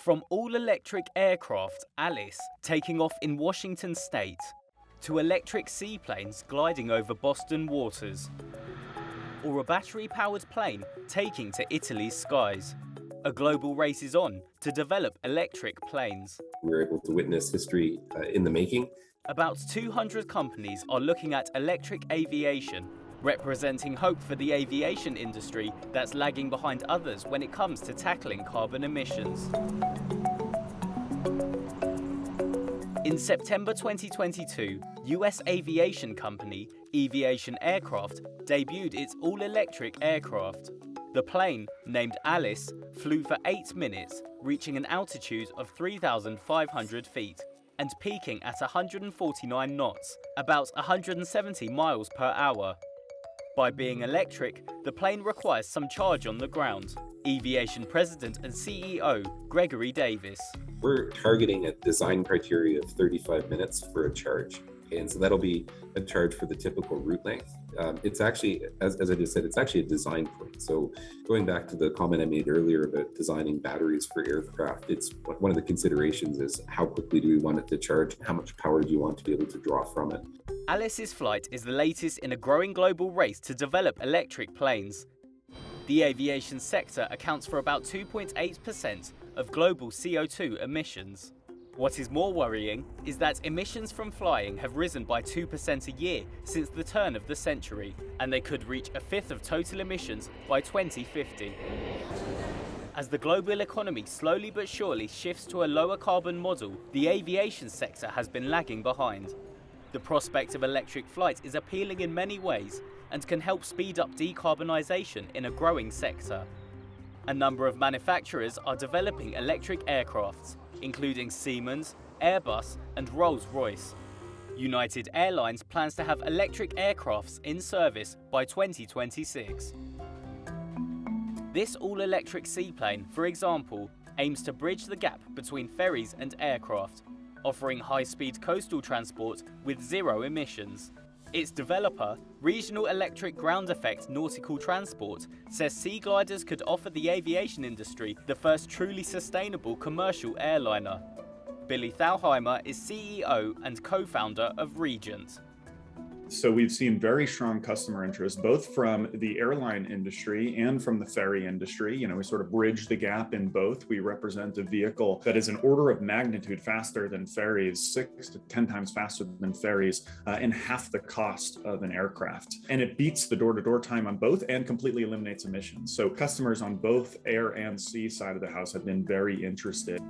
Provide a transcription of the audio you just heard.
From all-electric aircraft Alice taking off in Washington state, to electric seaplanes gliding over Boston waters, or a battery-powered plane taking to Italy's skies, a global race is on to develop electric planes. We were able to witness history in the making. About 200 companies are looking at electric aviation, representing hope for the aviation industry that's lagging behind others when it comes to tackling carbon emissions. In September 2022, US aviation company Aviation Aircraft debuted its all-electric aircraft. The plane, named Alice, flew for 8 minutes, reaching an altitude of 3,500 feet and peaking at 149 knots, about 170 miles per hour. By being electric, the plane requires some charge on the ground. Aviation President and CEO Gregory Davis. We're targeting a design criteria of 35 minutes for a charge. And so that'll be a charge for the typical route length. It's actually, as I just said, it's actually a design point. So going back to the comment I made earlier about designing batteries for aircraft, it's one of the considerations is how quickly do we want it to charge? How much power do you want to be able to draw from it? Alice's flight is the latest in a growing global race to develop electric planes. The aviation sector accounts for about 2.8% of global CO2 emissions. What is more worrying is that emissions from flying have risen by 2% a year since the turn of the century, and they could reach a fifth of total emissions by 2050. As the global economy slowly but surely shifts to a lower carbon model, the aviation sector has been lagging behind. The prospect of electric flight is appealing in many ways and can help speed up decarbonisation in a growing sector. A number of manufacturers are developing electric aircrafts, including Siemens, Airbus and Rolls-Royce. United Airlines plans to have electric aircrafts in service by 2026. This all-electric seaplane, for example, aims to bridge the gap between ferries and aircraft, offering high-speed coastal transport with zero emissions. Its developer, Regional Electric Ground Effect Nautical Transport, says sea gliders could offer the aviation industry the first truly sustainable commercial airliner. Billy Thalheimer is CEO and co-founder of Regent. So we've seen very strong customer interest, both from the airline industry and from the ferry industry. We sort of bridge the gap in both. We represent a vehicle that is an order of magnitude faster than ferries, 6 to 10 times faster than ferries, and half the cost of an aircraft. And it beats the door-to-door time on both and completely eliminates emissions. So customers on both air and sea side of the house have been very interested.